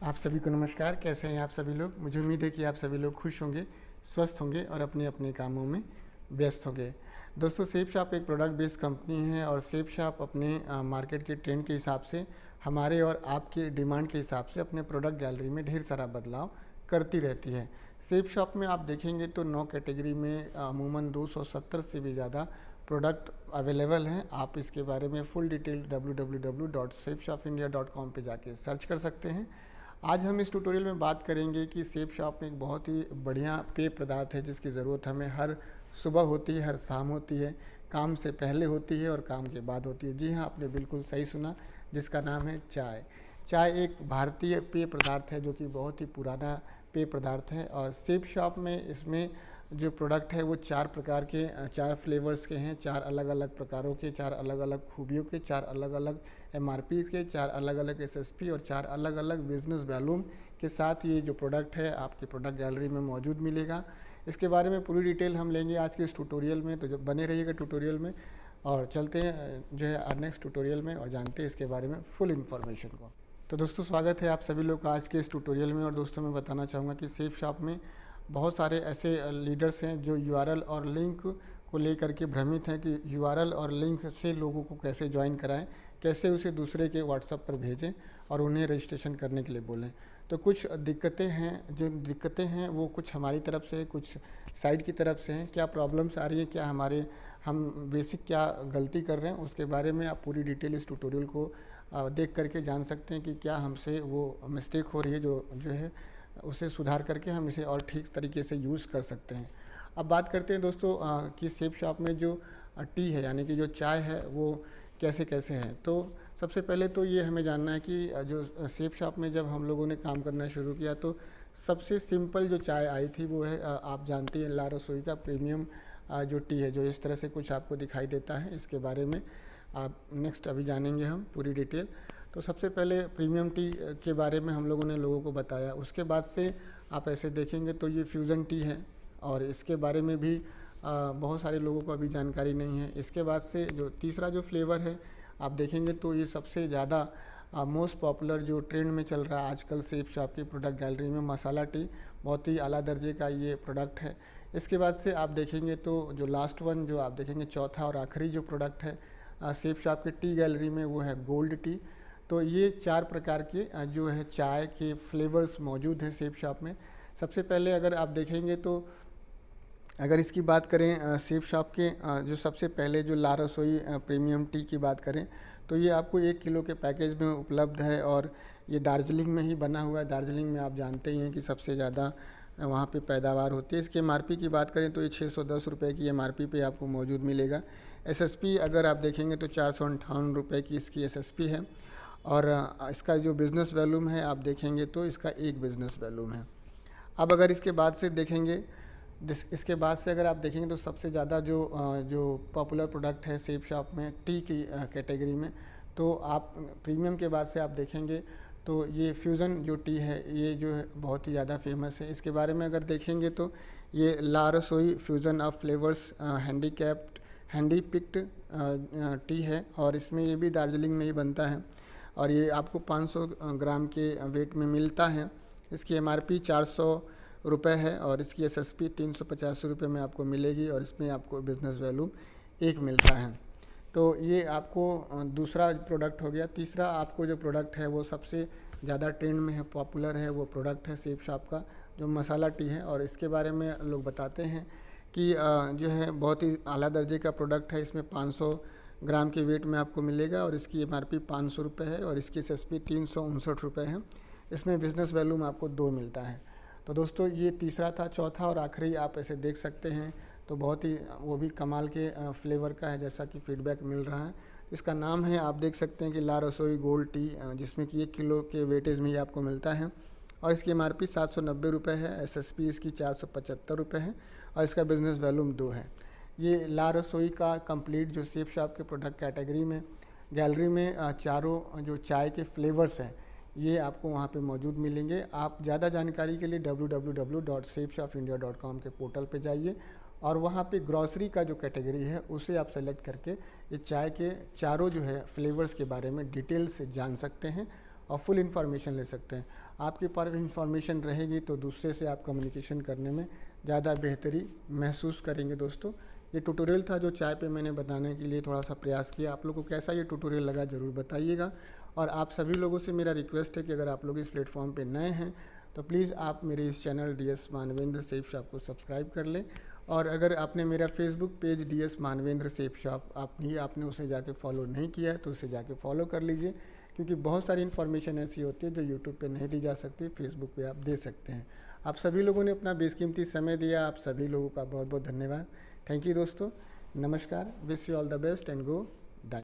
आप सभी को नमस्कार। कैसे हैं आप सभी लोग? मुझे उम्मीद है कि आप सभी लोग खुश होंगे, स्वस्थ होंगे और अपने अपने कामों में व्यस्त होंगे। दोस्तों, सेफ शॉप एक प्रोडक्ट बेस्ड कंपनी है और सेफ शॉप अपने मार्केट के ट्रेंड के हिसाब से, हमारे और आपके डिमांड के हिसाब से अपने प्रोडक्ट गैलरी में ढेर सारा बदलाव करती रहती है। सेफ शॉप में आप देखेंगे तो 9 कैटेगरी में अमूमन 270 से भी ज़्यादा प्रोडक्ट अवेलेबल हैं। आप इसके बारे में फुल डिटेल www.safeshopindia.com पे जाके सर्च कर सकते हैं। आज हम इस ट्यूटोरियल में बात करेंगे कि सेफ शॉप में एक बहुत ही बढ़िया पेय पदार्थ है जिसकी ज़रूरत हमें हर सुबह होती है, हर शाम होती है, काम से पहले होती है और काम के बाद होती है। जी हाँ, आपने बिल्कुल सही सुना, जिसका नाम है चाय। चाय एक भारतीय पेय पदार्थ है जो कि बहुत ही पुराना पेय पदार्थ है और सेफ शॉप में इसमें जो प्रोडक्ट है वो 4 प्रकार के 4 फ्लेवर्स के हैं, 4 अलग अलग प्रकारों के, 4 अलग अलग खूबियों के, 4 अलग अलग एमआरपी के, 4 अलग अलग एसएसपी और 4 अलग अलग बिजनेस वॉल्यूम के साथ ये जो प्रोडक्ट है आपकी प्रोडक्ट गैलरी में मौजूद मिलेगा। इसके बारे में पूरी डिटेल हम लेंगे आज के इस ट्यूटोरियल में, तो जब बने रहिएगा ट्यूटोरियल में और चलते हैं जो है नेक्स्ट ट्यूटोरियल में और जानते हैं इसके बारे में फुल इन्फॉर्मेशन को। तो दोस्तों, स्वागत है आप सभी लोग का आज के इस ट्यूटोरियल में। और दोस्तों, मैं बताना चाहूँगा कि सेफ शॉप में बहुत सारे ऐसे लीडर्स हैं जो यूआरएल और लिंक को लेकर के भ्रमित हैं कि यूआरएल और लिंक से लोगों को कैसे ज्वाइन कराएं, कैसे उसे दूसरे के व्हाट्सएप पर भेजें और उन्हें रजिस्ट्रेशन करने के लिए बोलें। तो कुछ दिक्कतें हैं, जो दिक्कतें हैं वो कुछ हमारी तरफ से, कुछ साइड की तरफ से हैं। क्या प्रॉब्लम्स आ रही है, क्या हम बेसिक क्या गलती कर रहे हैं, उसके बारे में आप पूरी डिटेल इस ट्यूटोरियल को देख करके जान सकते हैं कि क्या हमसे वो मिस्टेक हो रही है जो है उसे सुधार करके हम इसे और ठीक तरीके से यूज़ कर सकते हैं। अब बात करते हैं दोस्तों कि सेफ शॉप में जो टी है यानी कि जो चाय है वो कैसे कैसे है। तो सबसे पहले तो ये हमें जानना है कि जो सेफ शॉप में जब हम लोगों ने काम करना शुरू किया तो सबसे सिंपल जो चाय आई थी वो है आप जानते हैं ला रसोई का प्रीमियम जो टी है, जो इस तरह से कुछ आपको दिखाई देता है। इसके बारे में आप नेक्स्ट अभी जानेंगे हम पूरी डिटेल। तो सबसे पहले प्रीमियम टी के बारे में हम लोगों ने लोगों को बताया। उसके बाद से आप ऐसे देखेंगे तो ये फ्यूज़न टी है और इसके बारे में भी बहुत सारे लोगों को अभी जानकारी नहीं है। इसके बाद से जो तीसरा जो फ्लेवर है आप देखेंगे तो ये सबसे ज़्यादा मोस्ट पॉपुलर जो ट्रेंड में चल रहा है आजकल सेफ शॉप की प्रोडक्ट गैलरी में, मसाला टी, बहुत ही आला दर्जे का ये प्रोडक्ट है। इसके बाद से आप देखेंगे तो जो लास्ट वन जो आप देखेंगे चौथा और आखिरी जो प्रोडक्ट है सेफ शॉप के टी गैलरी में वो है गोल्ड टी। तो ये 4 प्रकार के जो है चाय के फ्लेवर्स मौजूद हैं सेफ शॉप में। सबसे पहले अगर आप देखेंगे तो अगर इसकी बात करें सेफ शॉप के जो सबसे पहले जो ला रसोई प्रीमियम टी की बात करें तो ये आपको 1 किलो के पैकेज में उपलब्ध है और ये दार्जिलिंग में ही बना हुआ है। दार्जिलिंग में आप जानते ही हैं कि सबसे ज़्यादा वहाँ पे पैदावार होती है। इसके एमआरपी की बात करें तो ये 610 रुपये की एमआरपी पे आपको मौजूद मिलेगा। एसएसपी अगर आप देखेंगे तो 458 रुपये की इसकी एसएसपी है और इसका जो बिज़नेस वॉल्यूम है आप देखेंगे तो इसका 1 बिज़नेस वॉल्यूम है। अब अगर इसके बाद से देखेंगे इसके बाद से अगर आप देखेंगे तो सबसे ज़्यादा जो पॉपुलर प्रोडक्ट है सेफ शॉप में टी की कैटेगरी में, तो आप प्रीमियम के बाद से आप देखेंगे तो ये फ्यूज़न जो टी है ये जो है बहुत ही ज़्यादा फेमस है। इसके बारे में अगर देखेंगे तो ये ला रसोई fusion of flavours handy picked T है और इसमें ये भी दार्जिलिंग में ही बनता है और ये आपको 500 ग्राम के वेट में मिलता है। इसकी एमआरपी 400 रुपये है और इसकी एसएसपी 350 रुपये में आपको मिलेगी और इसमें आपको बिज़नेस वैल्यू 1 मिलता है। तो ये आपको दूसरा प्रोडक्ट हो गया। तीसरा आपको जो प्रोडक्ट है वो सबसे ज़्यादा ट्रेंड में है, पॉपुलर है, वो प्रोडक्ट है सेफ शॉप का जो मसाला टी है और इसके बारे में लोग बताते हैं कि जो है बहुत ही आला दर्जे का प्रोडक्ट है। इसमें 500 ग्राम के वेट में आपको मिलेगा और इसकी एमआरपी 500 रुपये है और इसकी एसएसपी 359 रुपये है। इसमें बिज़नेस वैल्यू में आपको 2 मिलता है। तो दोस्तों, ये तीसरा था। चौथा और आखिरी आप ऐसे देख सकते हैं तो बहुत ही वो भी कमाल के फ्लेवर का है, जैसा कि फीडबैक मिल रहा है। इसका नाम है आप देख सकते हैं कि ला रसोई गोल्ड टी, जिसमें कि 1 किलो के वेटेज में ही आपको मिलता है और इसकी एमआरपी 790 रुपये है। एसएसपी इसकी 475 रुपये है और इसका बिज़नेस वैल्यूम 2 है। ये ला रसोई का कंप्लीट जो सेफ शॉप के प्रोडक्ट कैटेगरी में गैलरी में चारों जो चाय के फ्लेवर्स हैं ये आपको वहाँ पे मौजूद मिलेंगे। आप ज़्यादा जानकारी के लिए www.safeshopindia.com के पोर्टल पे जाइए और वहाँ पे ग्रॉसरी का जो कैटेगरी है उसे आप सेलेक्ट करके ये चाय के चारों जो है फ्लेवर्स के बारे में डिटेल से जान सकते हैं और फुल इन्फॉर्मेशन ले सकते हैं। आपके पास इन्फॉर्मेशन रहेगी तो दूसरे से आप कम्युनिकेशन करने में ज़्यादा बेहतरी महसूस करेंगे। दोस्तों, ये ट्यूटोरियल था जो चाय पे मैंने बताने के लिए थोड़ा सा प्रयास किया। आप लोगों को कैसा ये ट्यूटोरियल लगा ज़रूर बताइएगा। और आप सभी लोगों से मेरा रिक्वेस्ट है कि अगर आप लोग इस प्लेटफॉर्म पे नए हैं तो प्लीज़ आप मेरे इस channel DS Manvendra safe shop को सब्सक्राइब कर लें। और अगर आपने मेरा Facebook page DS Manvendra safe shop आपने उसे जाके फॉलो नहीं किया है तो उसे जाके फॉलो कर लीजिए, क्योंकि बहुत सारी इन्फॉर्मेशन ऐसी होती है जो यूट्यूब पे नहीं दी जा सकती, फेसबुक पे आप दे सकते हैं। आप सभी लोगों ने अपना बेशकीमती समय दिया, आप सभी लोगों का बहुत बहुत धन्यवाद। थैंक यू दोस्तों, नमस्कार, wish you all the best and go